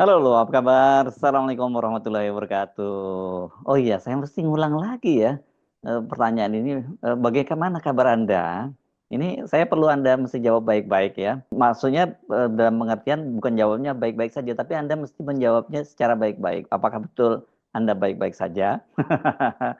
Halo, halo, apa kabar? Assalamualaikum warahmatullahi wabarakatuh. Oh iya, saya mesti ngulang lagi ya pertanyaan ini. Bagaimana kabar Anda? Ini saya perlu Anda mesti jawab baik-baik ya. Maksudnya dalam pengertian bukan jawabnya baik-baik saja, tapi Anda mesti menjawabnya secara baik-baik. Apakah betul Anda baik-baik saja?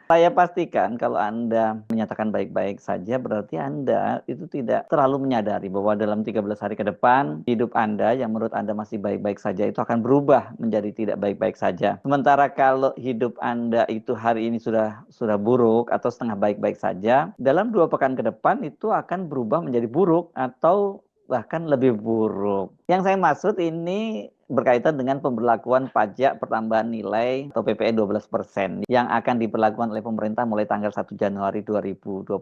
Saya pastikan kalau Anda menyatakan baik-baik saja, berarti Anda itu tidak terlalu menyadari bahwa dalam 13 hari ke depan, hidup Anda yang menurut Anda masih baik-baik saja itu akan berubah menjadi tidak baik-baik saja. Sementara kalau hidup Anda itu hari ini sudah buruk atau setengah baik-baik saja, dalam 2 pekan ke depan itu akan berubah menjadi buruk atau bahkan lebih buruk. Yang saya maksud ini berkaitan dengan pemberlakuan pajak pertambahan nilai atau PPN 12% yang akan diberlakukan oleh pemerintah mulai tanggal 1 Januari 2025.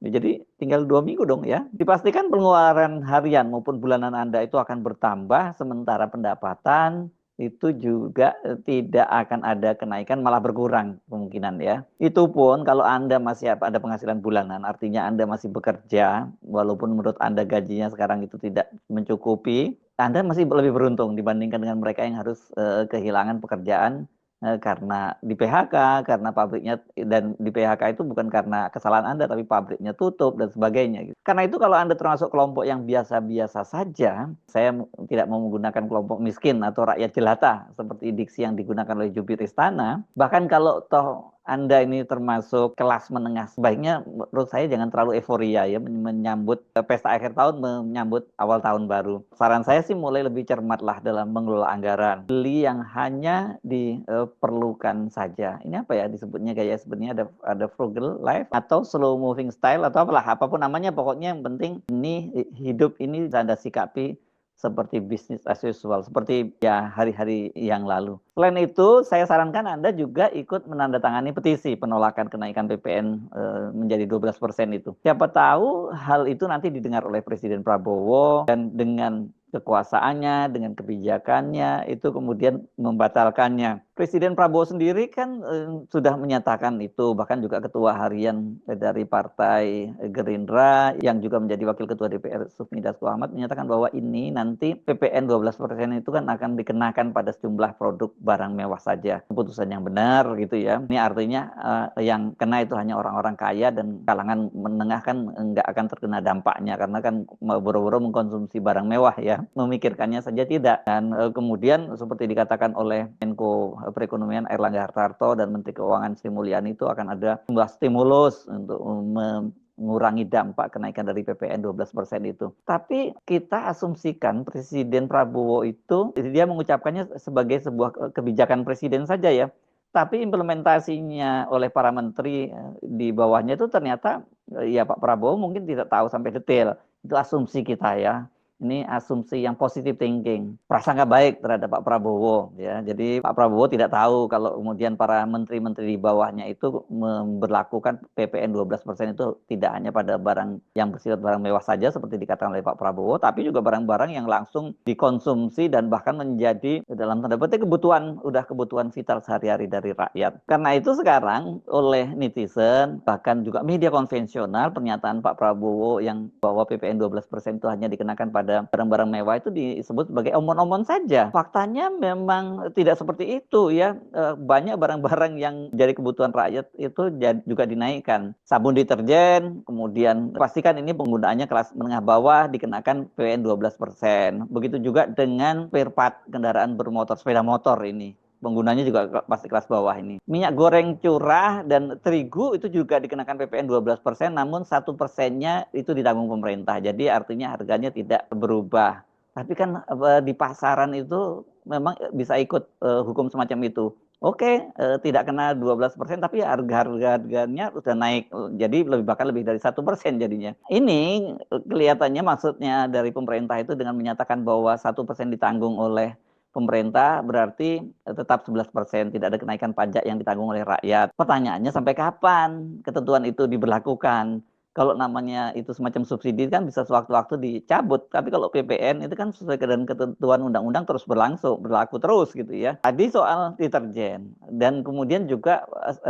Jadi tinggal 2 minggu dong ya. Dipastikan pengeluaran harian maupun bulanan Anda itu akan bertambah, sementara pendapatan itu juga tidak akan ada kenaikan, malah berkurang kemungkinan ya. Itu pun kalau Anda masih ada penghasilan bulanan, artinya Anda masih bekerja, walaupun menurut Anda gajinya sekarang itu tidak mencukupi, Anda masih lebih beruntung dibandingkan dengan mereka yang harus kehilangan pekerjaan karena di PHK, karena pabriknya, dan di PHK itu bukan karena kesalahan Anda, tapi pabriknya tutup dan sebagainya. Gitu. Karena itu kalau Anda termasuk kelompok yang biasa-biasa saja, saya tidak mau menggunakan kelompok miskin atau rakyat jelata seperti diksi yang digunakan oleh jubir istana. Bahkan kalau toh anda ini termasuk kelas menengah, sebaiknya menurut saya jangan terlalu euforia ya menyambut pesta akhir tahun, menyambut awal tahun baru. Saran saya sih mulai lebih cermatlah dalam mengelola anggaran. Beli yang hanya diperlukan saja. Ini apa ya disebutnya, kayak sebenarnya ada frugal life atau slow moving style atau apalah, apapun namanya, pokoknya yang penting ini hidup ini Anda sikapi seperti bisnis as usual, seperti ya hari-hari yang lalu. Selain itu, saya sarankan Anda juga ikut menandatangani petisi penolakan kenaikan PPN menjadi 12% itu. Siapa tahu hal itu nanti didengar oleh Presiden Prabowo dan dengan kekuasaannya, dengan kebijakannya, itu kemudian membatalkannya. Presiden Prabowo sendiri kan sudah menyatakan itu, bahkan juga ketua harian dari Partai Gerindra yang juga menjadi Wakil Ketua DPR Sufmi Dasko Ahmad menyatakan bahwa ini nanti PPN 12% itu kan akan dikenakan pada sejumlah produk barang mewah saja. Keputusan yang benar gitu ya. Ini artinya yang kena itu hanya orang-orang kaya dan kalangan menengah kan nggak akan terkena dampaknya karena kan boro-boro mengkonsumsi barang mewah ya. Memikirkannya saja tidak. Dan kemudian seperti dikatakan oleh Menko Perekonomian Airlangga Hartarto dan Menteri Keuangan Sri Mulyani, itu akan ada jumlah stimulus untuk mengurangi dampak kenaikan dari PPN 12% itu. Tapi kita asumsikan Presiden Prabowo itu dia mengucapkannya sebagai sebuah kebijakan presiden saja ya. Tapi implementasinya oleh para menteri di bawahnya itu ternyata ya Pak Prabowo mungkin tidak tahu sampai detail. Itu asumsi kita ya. Ini asumsi yang positive thinking, prasangka baik terhadap Pak Prabowo ya. Jadi Pak Prabowo tidak tahu kalau kemudian para menteri-menteri di bawahnya itu memberlakukan PPN 12% itu tidak hanya pada barang yang bersifat barang mewah saja seperti dikatakan oleh Pak Prabowo, tapi juga barang-barang yang langsung dikonsumsi dan bahkan menjadi dalam tanda petik kebutuhan vital sehari-hari dari rakyat. Karena itu sekarang oleh netizen, bahkan juga media konvensional, pernyataan Pak Prabowo yang bahwa PPN 12% itu hanya dikenakan pada barang-barang mewah itu disebut sebagai omon-omon saja. Faktanya memang tidak seperti itu ya. Banyak barang-barang yang jadi kebutuhan rakyat itu juga dinaikkan. Sabun deterjen, kemudian pastikan ini penggunaannya kelas menengah bawah dikenakan PPN 12%. Begitu juga dengan spare part kendaraan bermotor, sepeda motor ini. Penggunanya juga pasti kelas bawah ini. Minyak goreng curah dan terigu itu juga dikenakan PPN 12%, namun 1%-nya itu ditanggung pemerintah. Jadi artinya harganya tidak berubah. Tapi kan di pasaran itu memang bisa ikut hukum semacam itu. Oke, tidak kena 12%, tapi harganya udah naik. Jadi bahkan lebih dari 1% jadinya. Ini kelihatannya maksudnya dari pemerintah itu dengan menyatakan bahwa 1% ditanggung oleh pemerintah berarti tetap 11%, tidak ada kenaikan pajak yang ditanggung oleh rakyat. Pertanyaannya sampai kapan ketentuan itu diberlakukan? Kalau namanya itu semacam subsidi kan bisa sewaktu-waktu dicabut. Tapi kalau PPN itu kan sesuai dengan ketentuan undang-undang terus berlaku terus gitu ya. Tadi soal deterjen dan kemudian juga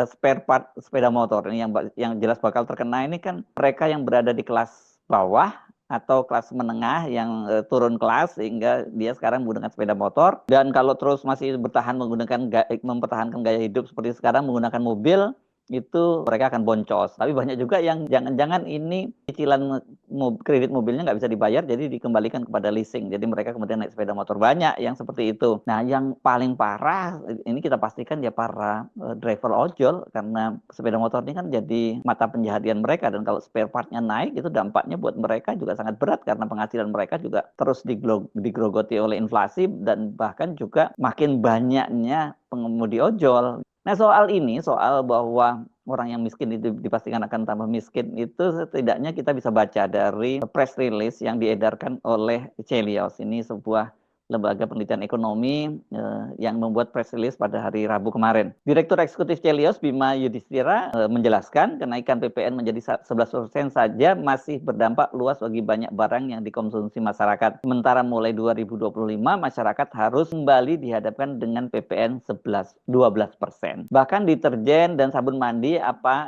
spare part sepeda motor ini yang jelas bakal terkena ini kan mereka yang berada di kelas bawah atau kelas menengah yang turun kelas sehingga dia sekarang menggunakan sepeda motor, dan kalau terus masih mempertahankan gaya hidup seperti sekarang menggunakan mobil, itu mereka akan boncos. Tapi banyak juga yang jangan-jangan ini cicilan kredit mobilnya nggak bisa dibayar, jadi dikembalikan kepada leasing. Jadi mereka kemudian naik sepeda motor, banyak yang seperti itu. Nah, yang paling parah ini kita pastikan ya para driver ojol, karena sepeda motor ini kan jadi mata pencaharian mereka, dan kalau spare partnya naik itu dampaknya buat mereka juga sangat berat karena penghasilan mereka juga terus digerogoti oleh inflasi, dan bahkan juga makin banyaknya pengemudi ojol. Nah, soal bahwa orang yang miskin itu dipastikan akan tambah miskin, itu setidaknya kita bisa baca dari press release yang diedarkan oleh Celios. Ini sebuah lembaga penelitian ekonomi yang membuat press release pada hari Rabu kemarin. Direktur Eksekutif Celios, Bima Yudhistira, menjelaskan kenaikan PPN menjadi 11% saja masih berdampak luas bagi banyak barang yang dikonsumsi masyarakat. Sementara mulai 2025, masyarakat harus kembali dihadapkan dengan PPN 12%. Bahkan deterjen dan sabun mandi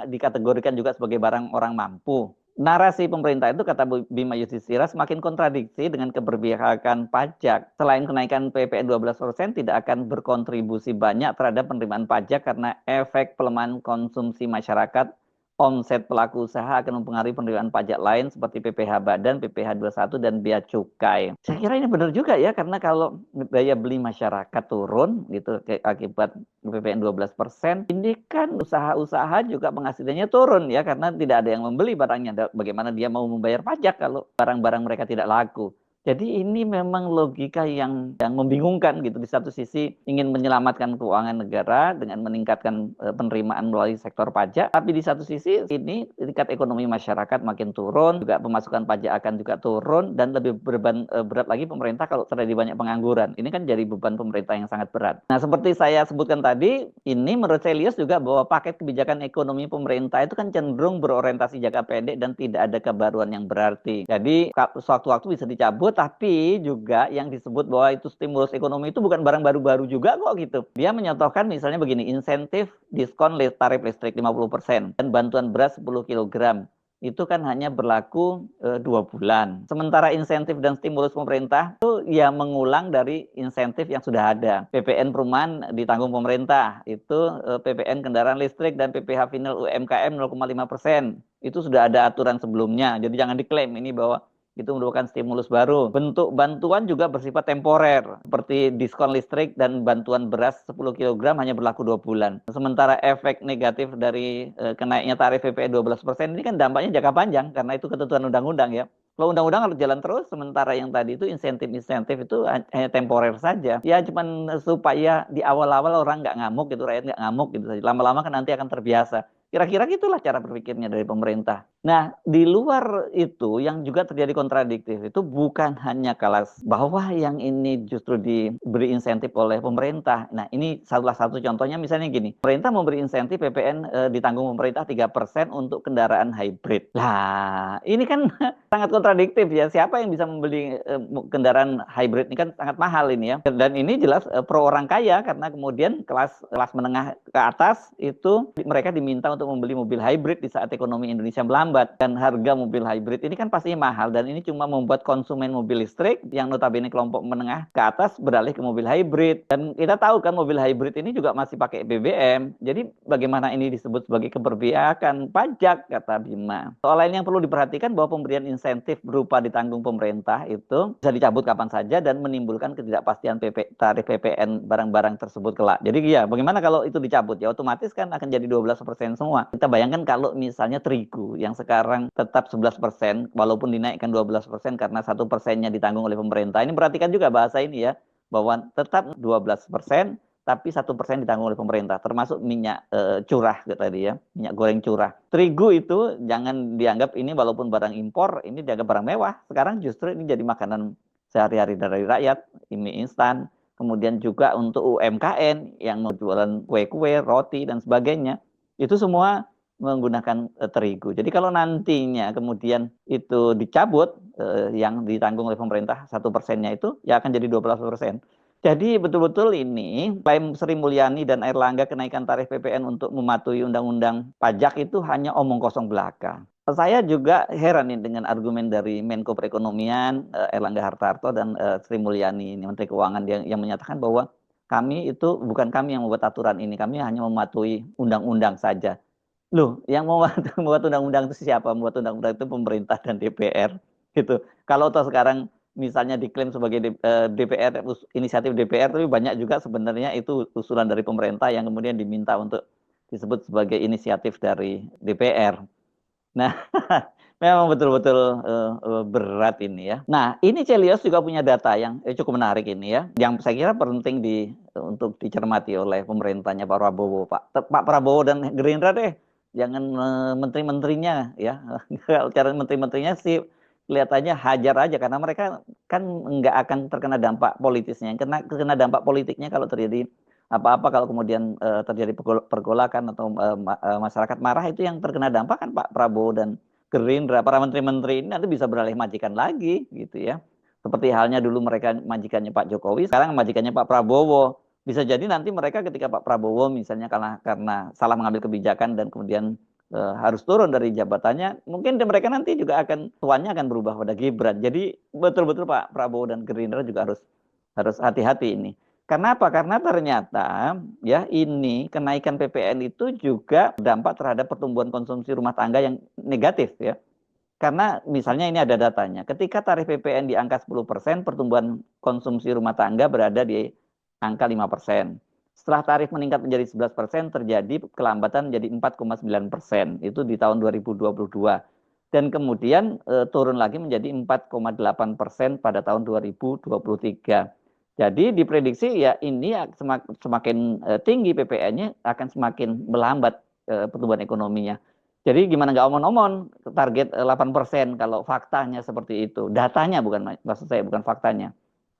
dikategorikan juga sebagai barang orang mampu. Narasi pemerintah itu, kata Bima Yudhistira, semakin kontradiksi dengan keberpihakan pajak. Selain kenaikan PPN 12%, tidak akan berkontribusi banyak terhadap penerimaan pajak karena efek pelemahan konsumsi masyarakat. Omset pelaku usaha akan mempengaruhi penerimaan pajak lain seperti PPh Badan, PPh 21, dan bea cukai. Saya kira ini benar juga ya, karena kalau daya beli masyarakat turun gitu akibat PPN 12%, ini kan usaha-usaha juga penghasilannya turun ya, karena tidak ada yang membeli barangnya. Bagaimana dia mau membayar pajak kalau barang-barang mereka tidak laku? Jadi ini memang logika yang membingungkan gitu. Di satu sisi ingin menyelamatkan keuangan negara dengan meningkatkan penerimaan melalui sektor pajak, tapi di satu sisi ini tingkat ekonomi masyarakat makin turun, juga pemasukan pajak akan juga turun, dan lebih berat lagi pemerintah kalau terjadi banyak pengangguran. Ini kan jadi beban pemerintah yang sangat berat. Nah, seperti saya sebutkan tadi, ini menurut Celios juga bahwa paket kebijakan ekonomi pemerintah itu kan cenderung berorientasi jangka pendek dan tidak ada kebaruan yang berarti. Jadi sewaktu-waktu bisa dicabut, tapi juga yang disebut bahwa itu stimulus ekonomi itu bukan barang baru-baru juga kok gitu. Dia menyontohkan misalnya begini, insentif diskon tarif listrik 50% dan bantuan beras 10 kg. Itu kan hanya berlaku 2 bulan. Sementara insentif dan stimulus pemerintah itu ya mengulang dari insentif yang sudah ada. PPN perumahan ditanggung pemerintah, itu PPN kendaraan listrik dan PPh final UMKM 0,5%. Itu sudah ada aturan sebelumnya. Jadi jangan diklaim ini bahwa itu merupakan stimulus baru. Bentuk bantuan juga bersifat temporer, seperti diskon listrik dan bantuan beras 10 kg hanya berlaku 2 bulan. Sementara efek negatif dari kenaiknya tarif PPN 12% ini kan dampaknya jangka panjang, karena itu ketentuan undang-undang ya. Kalau undang-undang harus jalan terus, sementara yang tadi itu insentif-insentif itu hanya temporer saja. Ya cuman supaya di awal-awal orang nggak ngamuk gitu, rakyat nggak ngamuk gitu saja. Lama-lama kan nanti akan terbiasa. Kira-kira gitulah cara berpikirnya dari pemerintah. Nah, di luar itu yang juga terjadi kontradiktif itu bukan hanya kelas bawah yang ini justru diberi insentif oleh pemerintah. Nah, ini salah satu contohnya misalnya gini. Pemerintah memberi insentif PPN ditanggung pemerintah 3% untuk kendaraan hybrid. Lah, ini kan sangat kontradiktif ya. Siapa yang bisa membeli kendaraan hybrid ini, kan sangat mahal ini ya. Dan ini jelas pro orang kaya, karena kemudian kelas menengah ke atas itu mereka diminta untuk membeli mobil hybrid di saat ekonomi Indonesia melambat, dan harga mobil hybrid ini kan pastinya mahal, dan ini cuma membuat konsumen mobil listrik yang notabene kelompok menengah ke atas beralih ke mobil hybrid. Dan kita tahu kan mobil hybrid ini juga masih pakai BBM. Jadi bagaimana ini disebut sebagai keberpihakan pajak, kata Bima. Soal lain yang perlu diperhatikan bahwa pemberian insentif berupa ditanggung pemerintah itu bisa dicabut kapan saja dan menimbulkan ketidakpastian tarif PPN barang-barang tersebut kelak. Jadi ya, bagaimana kalau itu dicabut? Ya otomatis kan akan jadi 12% semua. Kita bayangkan kalau misalnya terigu yang sekarang tetap 11%, walaupun dinaikkan 12% karena 1%-nya ditanggung oleh pemerintah. Ini perhatikan juga bahasa ini ya, bahwa tetap 12%, tapi 1% ditanggung oleh pemerintah, termasuk minyak curah tadi ya, minyak goreng curah. Terigu itu jangan dianggap ini walaupun barang impor, ini dianggap barang mewah. Sekarang justru ini jadi makanan sehari-hari dari rakyat, mie instan. Kemudian juga untuk UMKM yang mau jualan kue-kue, roti, dan sebagainya, itu semua menggunakan terigu. Jadi kalau nantinya kemudian itu dicabut, yang ditanggung oleh pemerintah 1%-nya itu, ya akan jadi 12%. Jadi betul-betul ini klaim Sri Mulyani dan Airlangga kenaikan tarif PPN untuk mematuhi undang-undang pajak itu hanya omong kosong belaka. Saya juga heran nih dengan argumen dari Menko Perekonomian Erlangga Hartarto dan Sri Mulyani, ini Menteri Keuangan yang menyatakan bahwa bukan kami yang membuat aturan ini, kami hanya mematuhi undang-undang saja. Loh, yang membuat undang-undang itu siapa? Membuat undang-undang itu pemerintah dan DPR, gitu. Kalau toh sekarang misalnya diklaim sebagai DPR, inisiatif DPR, tapi banyak juga sebenarnya itu usulan dari pemerintah yang kemudian diminta untuk disebut sebagai inisiatif dari DPR. Nah, memang betul-betul berat ini ya. Nah, ini Celios juga punya data yang cukup menarik ini ya, yang saya kira penting untuk dicermati oleh pemerintahnya Pak Prabowo. Pak Prabowo dan Gerindra deh, jangan menteri-menterinya ya. Kalau cara menteri-menterinya sih kelihatannya hajar aja karena mereka kan nggak akan terkena dampak politisnya. Kena dampak politiknya kalau terjadi apa-apa, kalau kemudian terjadi pergolakan atau masyarakat marah, itu yang terkena dampak kan Pak Prabowo dan Gerindra. Para menteri-menteri ini nanti bisa beralih majikan lagi gitu ya. Seperti halnya dulu mereka majikannya Pak Jokowi, sekarang majikannya Pak Prabowo. Bisa jadi nanti mereka ketika Pak Prabowo misalnya karena salah mengambil kebijakan dan kemudian harus turun dari jabatannya, mungkin mereka nanti juga tuannya akan berubah pada Gibran. Jadi betul-betul Pak Prabowo dan Gerindra juga harus hati-hati ini. Kenapa? Karena ternyata ya ini kenaikan PPN itu juga berdampak terhadap pertumbuhan konsumsi rumah tangga yang negatif ya. Karena misalnya ini ada datanya, ketika tarif PPN di angka 10%, pertumbuhan konsumsi rumah tangga berada di angka 5%. Setelah tarif meningkat menjadi 11%, terjadi kelambatan menjadi 4,9%. Itu di tahun 2022. Dan kemudian turun lagi menjadi 4,8% pada tahun 2023. Jadi diprediksi ya ini semakin tinggi PPN-nya akan semakin melambat pertumbuhan ekonominya. Jadi gimana nggak omon-omon target 8% kalau faktanya seperti itu. Datanya maksud saya bukan faktanya.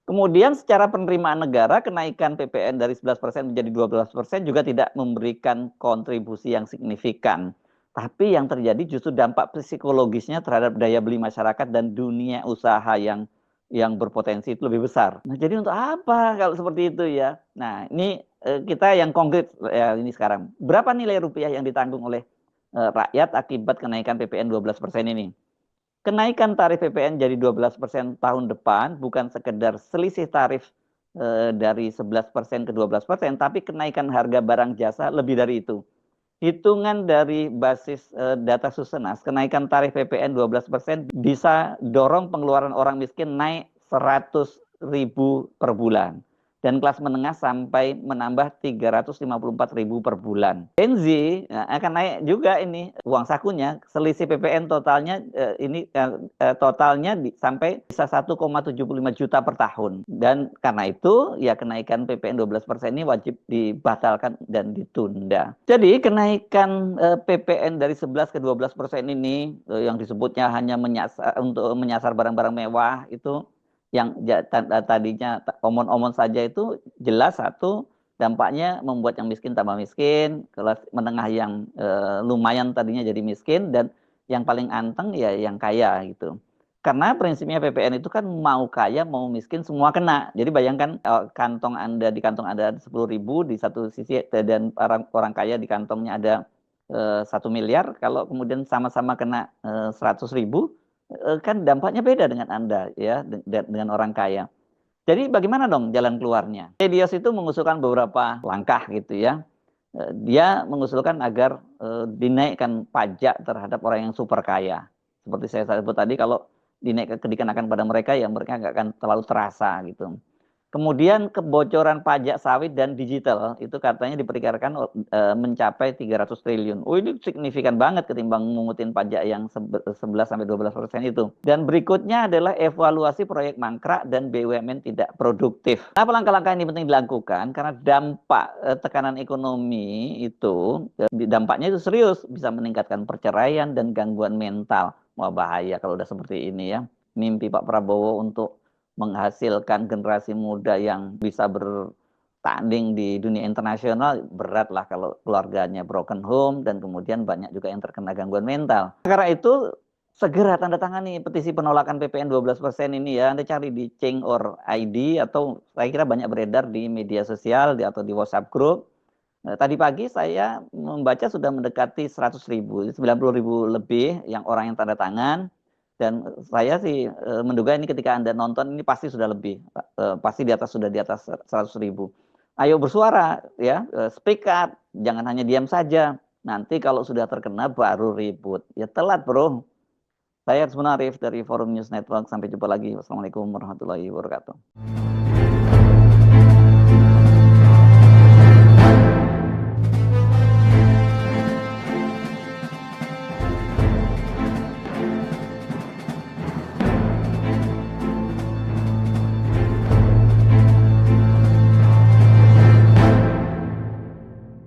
Kemudian secara penerimaan negara kenaikan PPN dari 11% menjadi 12% juga tidak memberikan kontribusi yang signifikan. Tapi yang terjadi justru dampak psikologisnya terhadap daya beli masyarakat dan dunia usaha yang berpotensi itu lebih besar. Nah, jadi untuk apa kalau seperti itu ya? Nah, ini kita yang konkret ya ini sekarang. Berapa nilai rupiah yang ditanggung oleh rakyat akibat kenaikan PPN 12% ini? Kenaikan tarif PPN jadi 12% tahun depan bukan sekedar selisih tarif dari 11% ke 12%, tapi kenaikan harga barang jasa lebih dari itu. Hitungan dari basis data Susenas, kenaikan tarif PPN 12% bisa dorong pengeluaran orang miskin naik 100.000 per bulan. Dan kelas menengah sampai menambah 354.000 per bulan. Gen Z akan naik juga ini uang sakunya, selisih PPN totalnya totalnya sampai bisa 1,75 juta per tahun. Dan karena itu ya kenaikan PPN 12% ini wajib dibatalkan dan ditunda. Jadi kenaikan PPN dari 11 ke 12% ini yang disebutnya hanya untuk menyasar barang-barang mewah itu yang tadinya omon-omon saja itu jelas satu dampaknya membuat yang miskin tambah miskin, kelas menengah yang lumayan tadinya jadi miskin, dan yang paling anteng ya yang kaya gitu. Karena prinsipnya PPN itu kan mau kaya mau miskin semua kena. Jadi bayangkan di kantong Anda 10.000 di satu sisi dan orang kaya di kantongnya ada 1 miliar, kalau kemudian sama-sama kena 100.000, kan dampaknya beda dengan Anda ya, dengan orang kaya. Jadi bagaimana dong jalan keluarnya? Medios itu mengusulkan beberapa langkah gitu ya. Dia mengusulkan agar dinaikkan pajak terhadap orang yang super kaya. Seperti saya sebut tadi, kalau dikenakan pada mereka, ya mereka nggak akan terlalu terasa gitu. Kemudian kebocoran pajak sawit dan digital itu katanya diperkirakan mencapai 300 triliun. Oh, ini signifikan banget ketimbang mengutin pajak yang 11-12% itu. Dan berikutnya adalah evaluasi proyek mangkrak dan BUMN tidak produktif. Apa langkah-langkah ini penting dilakukan? Karena dampak tekanan ekonomi itu, dampaknya itu serius, bisa meningkatkan perceraian dan gangguan mental. Wah, bahaya kalau udah seperti ini ya. Mimpi Pak Prabowo untuk menghasilkan generasi muda yang bisa bertanding di dunia internasional berat lah kalau keluarganya broken home dan kemudian banyak juga yang terkena gangguan mental. Karena itu segera tanda tangani petisi penolakan PPN 12% ini ya. Anda cari di Change.org.id atau saya kira banyak beredar di media sosial atau di WhatsApp group. Tadi pagi saya membaca sudah mendekati 100.000, 90.000 lebih yang orang yang tanda tangan. Dan saya sih menduga ini ketika Anda nonton ini pasti sudah lebih, pasti sudah di atas 100.000. Ayo bersuara ya, speak up, jangan hanya diam saja. Nanti kalau sudah terkena baru ribut. Ya telat bro. Saya Arif dari Forum News Network. Sampai jumpa lagi. Wassalamualaikum warahmatullahi wabarakatuh.